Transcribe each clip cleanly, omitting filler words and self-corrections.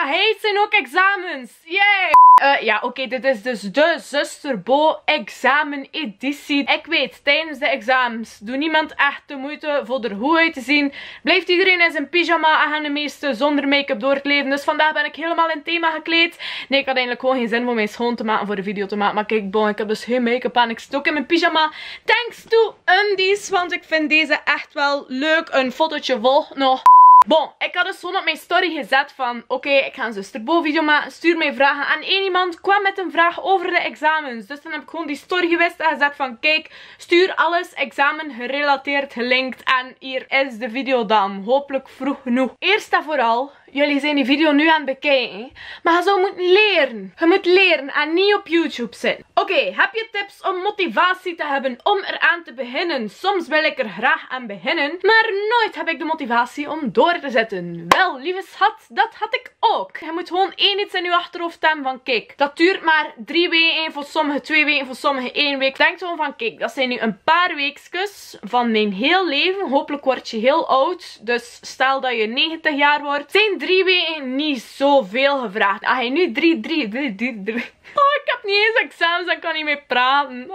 hij zijn ook examens. Yay! Ja, oké, dit is dus de Zuster Bo exameneditie. Ik weet, tijdens de examens doet niemand echt de moeite voor er goed uit te zien. Blijft iedereen in zijn pyjama en gaan de meesten zonder make-up door het leven. Dus vandaag ben ik helemaal in thema gekleed. Nee, ik had eigenlijk gewoon geen zin voor mij schoon te maken, voor de video te maken. Maar kijk, bon, ik heb dus geen make-up aan. Ik zit ook in mijn pyjama. Thanks to undies, want ik vind deze echt wel leuk. Een fotootje volgt nog. Bon, ik had dus gewoon op mijn story gezet van oké, ik ga een Zuster Bo video maken, stuur mij vragen. En één iemand kwam met een vraag over de examens. Dus dan heb ik gewoon die story gewist en gezet van kijk, stuur alles examen gerelateerd gelinkt. En hier is de video dan. Hopelijk vroeg genoeg. Eerst en vooral, jullie zijn die video nu aan het bekijken. Maar je zou moeten leren. Je moet leren en niet op YouTube zitten. Oké, heb je tips om motivatie te hebben om eraan te beginnen? Soms wil ik er graag aan beginnen, maar nooit heb ik de motivatie om door te zetten. Wel, lieve schat, dat had ik ook. Je moet gewoon één iets in je achterhoofd hebben van kijk, dat duurt maar 3 weken, voor sommigen 2 weken, voor sommigen 1 week. Denk gewoon van kijk, dat zijn nu een paar weekjes van mijn heel leven. Hopelijk word je heel oud. Dus stel dat je 90 jaar wordt, zijn 3 weken niet zoveel gevraagd. Als je nu 3 oh, ik heb niet eens examens, dan kan niet meer praten.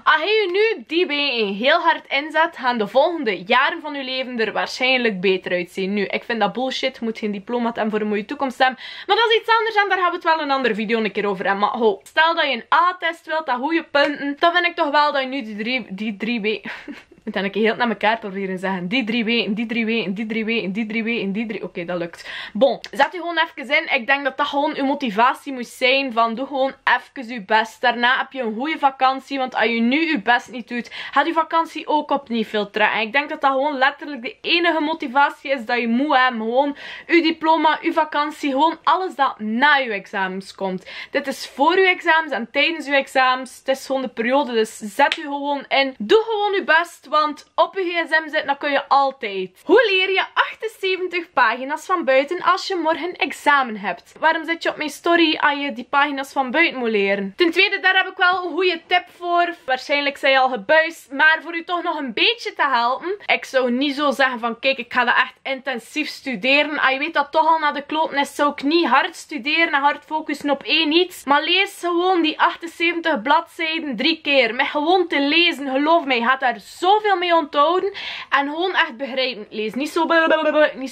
Als je nu die weken heel hard inzet, gaan de volgende jaren van je leven er waarschijnlijk beter uitzien. Nu, ik vind dat bullshit. Je moet geen diploma hebben voor een mooie toekomst hebben. Maar dat is iets anders en daar gaan we het wel een andere video een keer over hebben. Maar ho, stel dat je een A-test wilt, dat goede punten, dan vind ik toch wel dat je nu die drie weken... Ik moet dan een keer heel naar elkaar proberen zeggen. Die 3 weken, die 3 weken, die 3 weken, die 3 weken, die 3... Oké, dat lukt. Bon, zet je gewoon even in. Ik denk dat dat gewoon je motivatie moet zijn. Van doe gewoon even je best. Daarna heb je een goede vakantie. Want als je nu je best niet doet, gaat je vakantie ook op niet veel trekken. Ik denk dat dat gewoon letterlijk de enige motivatie is dat je moet hebben. Gewoon je diploma, je vakantie. Gewoon alles dat na je examens komt. Dit is voor je examens en tijdens je examens. Het is gewoon de periode. Dus zet je gewoon in. Doe gewoon je best. Want op je gsm zitten, dan kun je altijd. Hoe leer je 78 pagina's van buiten als je morgen examen hebt? Waarom zit je op mijn story als je die pagina's van buiten moet leren? Ten tweede, daar heb ik wel een goede tip voor. Waarschijnlijk zijn je al gebuist. Maar voor je toch nog een beetje te helpen. Ik zou niet zo zeggen van kijk, ik ga dat echt intensief studeren. Als je weet dat toch al naar de kloten is, zou ik niet hard studeren en hard focussen op één iets. Maar lees gewoon die 78 bladzijden 3 keer. Met gewoon te lezen, geloof mij, je gaat daar zoveel mee onthouden. En gewoon echt begrijpen lezen. Niet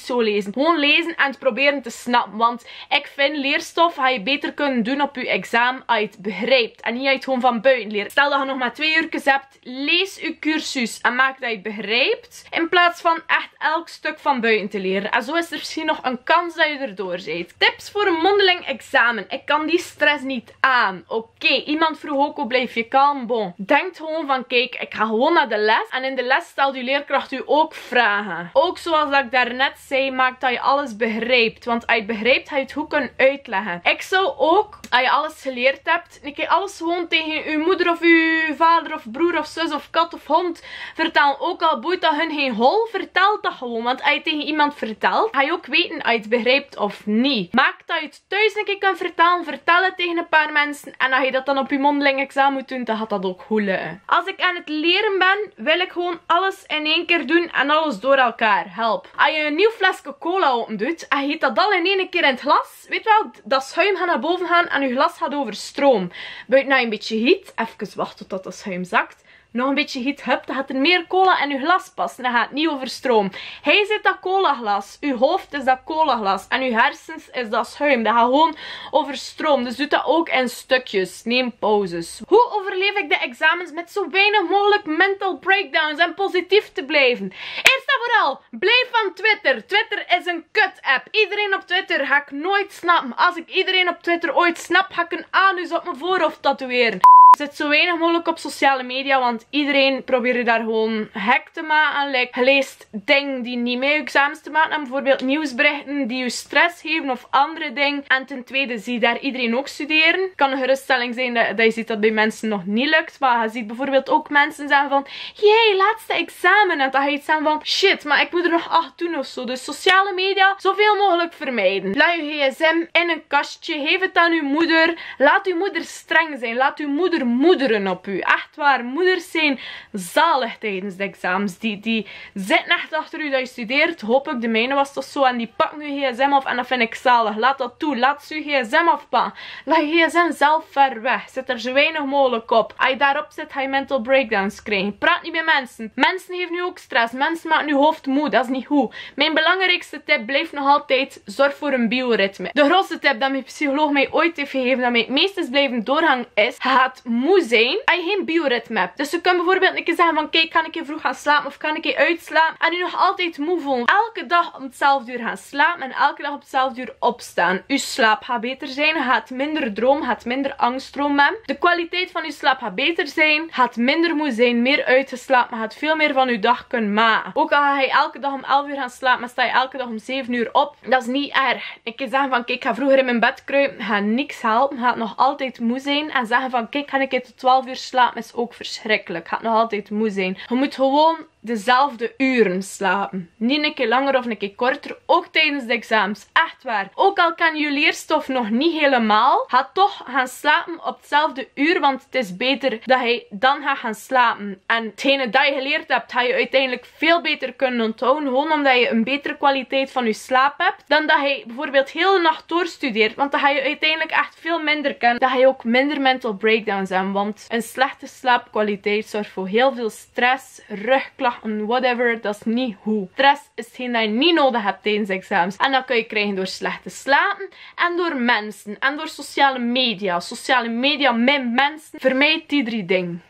zo lezen. Gewoon lezen en het proberen te snappen. Want ik vind leerstof ga je beter kunnen doen op je examen als je het begrijpt. En niet als je het gewoon van buiten leert. Stel dat je nog maar 2 uurtjes hebt. Lees je cursus en maak dat je het begrijpt. In plaats van echt elk stuk van buiten te leren. En zo is er misschien nog een kans dat je erdoor bent. Tips voor een mondeling examen. Ik kan die stress niet aan. Oké, iemand vroeg ook hoe blijf je kalm. Bon. Denk gewoon van kijk, ik ga gewoon naar de les. En in de les stelt uw leerkracht u ook vragen. Ook zoals dat ik daarnet zei, maakt dat je alles begrijpt. Want als je het begrijpt, ga je het goed kunnen uitleggen. Ik zou ook, als je alles geleerd hebt, een keer alles gewoon tegen uw moeder of uw vader of broer of zus of kat of hond vertellen. Ook al boeit dat hun geen hol, vertel dat gewoon. Want als je tegen iemand vertelt, ga je ook weten als je het begrijpt of niet. Maak dat je het thuis een keer kunt vertellen. Vertel het tegen een paar mensen. En als je dat dan op je mondeling examen moet doen, dan gaat dat ook goed lukken. Als ik aan het leren ben, wil ik gewoon alles in één keer doen en alles door elkaar. Help. Als je een nieuw flesje cola open doet en je giet dat al in één keer in het glas, weet wel, dat schuim gaat naar boven gaan en je glas gaat over stroom. Buiten na een beetje heat, even wachten tot dat schuim zakt. Nog een beetje heat hebt, dan gaat er meer cola in uw glas passen. Dan gaat het niet over stroom. Hij zit dat colaglas. Uw hoofd is dat colaglas. En uw hersens is dat schuim. Dat gaat gewoon over stroom. Dus doe dat ook in stukjes. Neem pauzes. Hoe overleef ik de examens met zo weinig mogelijk mental breakdowns en positief te blijven? Eerst en vooral, blijf van Twitter. Twitter is een kut-app. Iedereen op Twitter ga ik nooit snappen. Als ik iedereen op Twitter ooit snap, ga ik een anus op mijn voorhoofd tatoeëren. Zit zo weinig mogelijk op sociale media, want iedereen probeert daar gewoon hack te maken. Like, je leest dingen die niet met je examens te maken hebben. Bijvoorbeeld nieuwsberichten die je stress geven of andere dingen. En ten tweede zie je daar iedereen ook studeren. Het kan een geruststelling zijn dat je ziet dat bij mensen nog niet lukt. Maar je ziet bijvoorbeeld ook mensen zeggen van, jee, laatste examen. En dan ga je iets zeggen van, shit, maar ik moet er nog 8 doen of zo. Dus sociale media zoveel mogelijk vermijden. Laat je gsm in een kastje. Geef het aan uw moeder. Laat uw moeder streng zijn. Laat uw moeder vermoederen op u. Echt waar, moeders zijn zalig tijdens de examens. Die zitten echt achter u dat je studeert. Hoop ik, de mijne was toch zo. En die pakken uw gsm af en dat vind ik zalig. Laat dat toe. Laat ze uw gsm afpakken. Laat je gsm zelf ver weg. Zet er zo weinig mogelijk op. Als je daarop zit, ga je mental breakdowns krijgen. Praat niet met mensen. Mensen geven nu ook stress. Mensen maken je hoofd moe. Dat is niet goed. Mijn belangrijkste tip blijft nog altijd: zorg voor een bioritme. De grootste tip dat mijn psycholoog mij ooit heeft gegeven, dat mij het meest is blijven doorgaan, is: je gaat moe zijn als je geen bioritme hebt. Dus je kunt bijvoorbeeld een keer zeggen van: kijk, kan ik een vroeg gaan slapen of kan ik een uitslapen? En je nog altijd moe voelen. Elke dag om hetzelfde uur gaan slapen en elke dag op hetzelfde uur opstaan. Uw slaap gaat beter zijn. Je gaat minder dromen, gaat minder angststroom hebben. De kwaliteit van uw slaap gaat beter zijn. Gaat minder moe zijn, meer uitgeslapen. Gaat veel meer van uw dag kunnen maken. Ook al ga je elke dag om 11 uur gaan slapen, maar sta je elke dag om 7 uur op. Dat is niet erg. Ik kan zeggen van: kijk, ik ga vroeger in mijn bed kruipen. Gaat niks helpen. Gaat nog altijd moe zijn. En zeggen van: kijk, ga ik tot 12 uur slapen, is ook verschrikkelijk. Gaat nog altijd moe zijn. Je moet gewoon dezelfde uren slapen. Niet een keer langer of een keer korter. Ook tijdens de examens. Echt waar. Ook al kan je leerstof nog niet helemaal, ga toch gaan slapen op hetzelfde uur. Want het is beter dat je dan gaat gaan slapen. En hetgene dat je geleerd hebt, ga je uiteindelijk veel beter kunnen onthouden. Gewoon omdat je een betere kwaliteit van je slaap hebt. Dan dat je bijvoorbeeld heel de nacht doorstudeert. Want dan ga je uiteindelijk echt veel minder kennen. Dan ga je ook minder mental breakdowns hebben. Want een slechte slaapkwaliteit zorgt voor heel veel stress, rugklachten, whatever. Dat is niet goed. Stress is hetgeen dat je niet nodig hebt tijdens examens. En dat kun je krijgen door slechte slapen. En door mensen. En door sociale media. Sociale media met mensen. Vermijd die 3 dingen.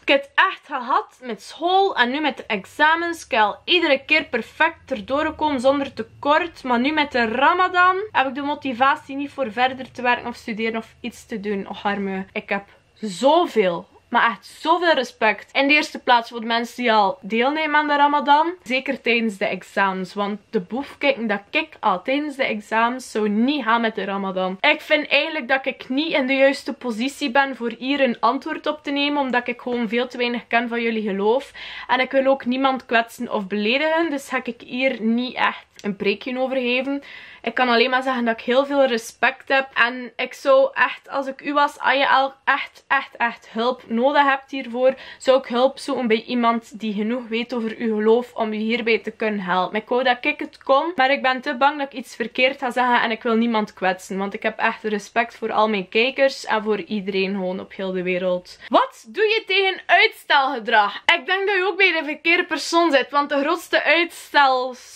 Ik heb het echt gehad met school en nu met de examens. Ik heb iedere keer perfect erdoor gekomen zonder tekort. Maar nu met de Ramadan heb ik de motivatie niet voor verder te werken of studeren of iets te doen. Och arme. Ik heb zoveel, maar echt zoveel respect. In de eerste plaats voor de mensen die al deelnemen aan de Ramadan. Zeker tijdens de examens. Want de boefkikken dat ik al tijdens de examens zou niet gaan met de Ramadan. Ik vind eigenlijk dat ik niet in de juiste positie ben voor hier een antwoord op te nemen. Omdat ik gewoon veel te weinig ken van jullie geloof. En ik wil ook niemand kwetsen of beledigen. Dus ga ik hier niet echt een preekje over geven. Ik kan alleen maar zeggen dat ik heel veel respect heb. En ik zou echt, als ik u was, als je al echt hulp nodig hebt hiervoor, zou ik hulp zoeken bij iemand die genoeg weet over uw geloof om u hierbij te kunnen helpen. Ik wou dat ik het kon, maar ik ben te bang dat ik iets verkeerd ga zeggen en ik wil niemand kwetsen. Want ik heb echt respect voor al mijn kijkers en voor iedereen gewoon op heel de wereld. Wat doe je tegen uitstelgedrag? Ik denk dat je ook bij de verkeerde persoon zit, want de grootste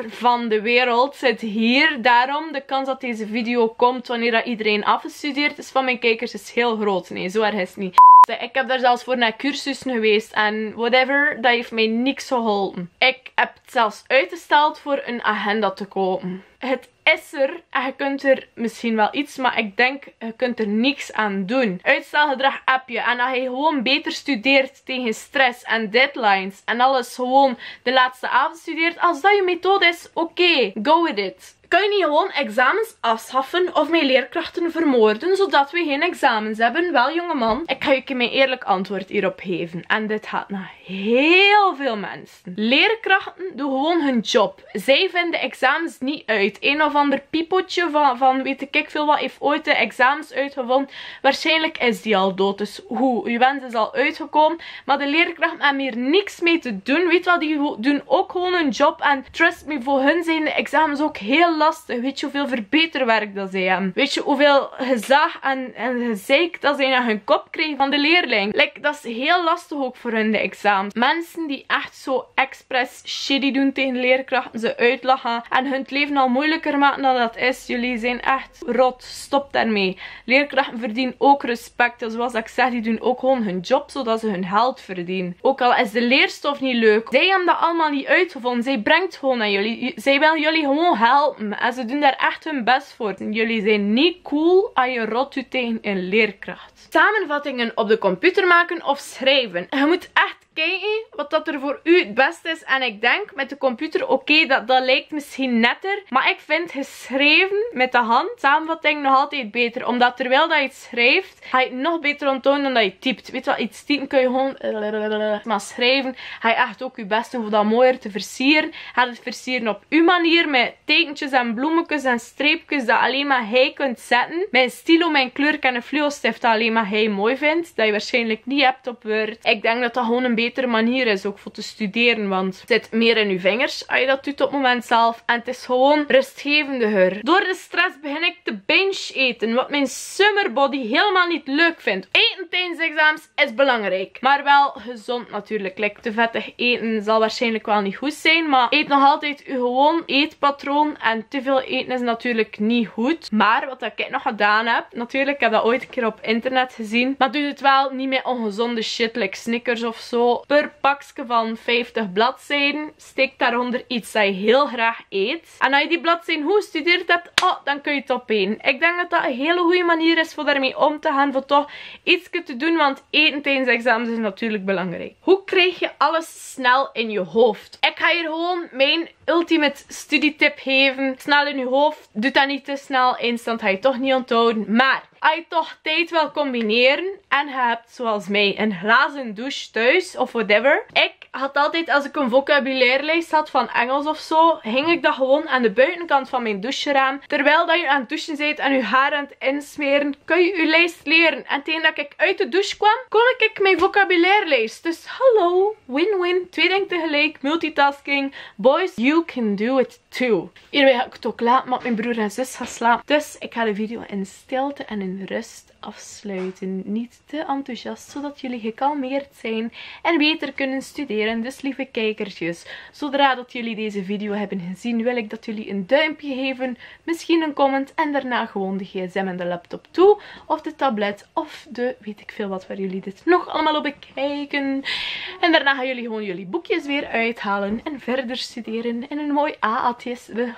van de wereld zit hier. Daarom de kans dat deze video komt wanneer dat iedereen afgestudeerd is van mijn kijkers is heel groot. Nee, zo erg is het niet. Ik heb daar zelfs voor naar cursussen geweest en whatever, dat heeft mij niks geholpen. Ik heb het zelfs uitgesteld voor een agenda te kopen. Het is er en je kunt er misschien wel iets, maar ik denk je kunt er niks aan doen. Uitstelgedrag heb je en als je gewoon beter studeert tegen stress en deadlines en alles gewoon de laatste avond studeert, als dat je methode is, oké, go with it. Kan je niet gewoon examens afschaffen of mijn leerkrachten vermoorden, zodat we geen examens hebben? Wel, jongeman, ik ga je mijn eerlijk antwoord hierop geven. En dit gaat naar heel veel mensen. Leerkrachten doen gewoon hun job. Zij vinden examens niet uit. Een of ander piepotje van weet ik veel wat heeft ooit de examens uitgevonden. Waarschijnlijk is die al dood. Dus hoe? Uw wens is al uitgekomen. Maar de leerkrachten hebben hier niks mee te doen. Weet wel, die doen ook gewoon hun job. En trust me, voor hun zijn de examens ook heel lastig. Weet je hoeveel verbeterwerk dat zij hebben? Weet je hoeveel gezag en gezeik dat zij naar hun kop krijgen van de leerling? Like, dat is heel lastig ook voor hun de examens. Mensen die echt zo expres shitty doen tegen leerkrachten, ze uitlachen en hun het leven al moeilijker maken dan dat is. Jullie zijn echt rot. Stop daarmee. Leerkrachten verdienen ook respect. En zoals ik zeg, die doen ook gewoon hun job zodat ze hun geld verdienen. Ook al is de leerstof niet leuk. Zij hebben dat allemaal niet uitgevonden. Zij brengt gewoon aan jullie. Zij willen jullie gewoon helpen. En ze doen daar echt hun best voor. En jullie zijn niet cool als je rot doet tegen een leerkracht. Samenvattingen op de computer maken of schrijven. Je moet echt kijken wat dat er voor u het beste is. En ik denk met de computer, oké, dat lijkt misschien netter. Maar ik vind geschreven met de hand samenvatting nog altijd beter. Omdat terwijl dat je het schrijft, ga je het nog beter onthouden dan dat je typt. Weet je wat, iets typen kun je gewoon... Maar schrijven ga je echt ook je best doen om dat mooier te versieren. Ga het versieren op uw manier. Met tekentjes en bloemetjes en streepjes dat alleen maar hij kunt zetten. Mijn stilo, mijn kleur en een fluostift dat alleen maar hij mooi vindt. Dat je waarschijnlijk niet hebt op Word. Ik denk dat dat gewoon een betere manier is ook voor te studeren. Want het zit meer in uw vingers als je dat doet op het moment zelf. En het is gewoon rustgevendiger. Door de stress begin ik te binge eten. Wat mijn summerbody helemaal niet leuk vindt. Eten tijdens de examens is belangrijk. Maar wel gezond natuurlijk. Like, te vettig eten zal waarschijnlijk wel niet goed zijn. Maar eet nog altijd uw gewoon eetpatroon. En te veel eten is natuurlijk niet goed. Maar wat ik nog gedaan heb. Natuurlijk, ik heb dat ooit een keer op internet gezien. Maar doe het wel niet met ongezonde shit. Like Snickers of zo. Per pakje van 50 bladzijden. Steek daaronder iets dat je heel graag eet. En als je die bladzijden goed gestudeerd hebt. Oh, dan kun je het opeten. Ik denk dat dat een hele goede manier is voor daarmee om te gaan. Voor toch iets te doen. Want eten tijdens de examens is natuurlijk belangrijk. Hoe krijg je alles snel in je hoofd? Ik ga hier gewoon mijn ultimate studietip geven. Snel in je hoofd. Doe dat niet te snel. Instant ga je toch niet onthouden. Maar als je toch tijd wil combineren en je hebt zoals mij een glazen douche thuis of whatever. Ik had altijd als ik een vocabulairlijst had van Engels of zo, hing ik dat gewoon aan de buitenkant van mijn doucheraam. Terwijl dat je aan het douchen bent en je haar aan het insmeren, kun je je lijst leren. En tegen dat ik uit de douche kwam, kon ik mijn vocabulairlijst. Dus hallo, win-win, twee dingen tegelijk, multitasking. Boys, you can do it too. Hierbij ga ik het ook laten, want mijn broer en zus gaan slapen. Dus ik ga de video in stilte en in rust afsluiten. Niet te enthousiast, zodat jullie gekalmeerd zijn en beter kunnen studeren. Dus lieve kijkertjes, zodra dat jullie deze video hebben gezien, wil ik dat jullie een duimpje geven, misschien een comment en daarna gewoon de gsm en de laptop toe. Of de tablet of de weet ik veel wat waar jullie dit nog allemaal op bekijken. En daarna gaan jullie gewoon jullie boekjes weer uithalen en verder studeren in een mooi attestje.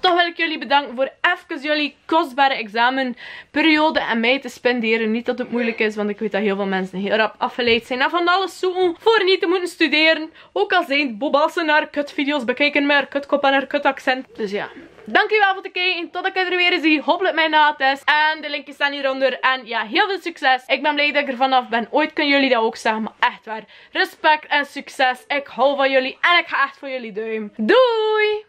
Toch wil ik jullie bedanken voor even jullie kostbare examenperiode en mij te spenderen. Niet dat het moeilijk is, want ik weet dat heel veel mensen heel rap afgeleid zijn en van alles zoeken voor niet te moeten studeren. Ook al zijn bobassen naar kutvideo's bekijken met haar kutkop en haar kutaccent. Dus ja. Dankjewel voor het kijken. Tot ik er weer zie. Hopelijk mijn na-test. En de linkjes staan hieronder. En ja, heel veel succes. Ik ben blij dat ik er vanaf ben. Ooit kunnen jullie dat ook zeggen. Maar echt waar. Respect en succes. Ik hou van jullie. En ik ga echt voor jullie duim. Doei!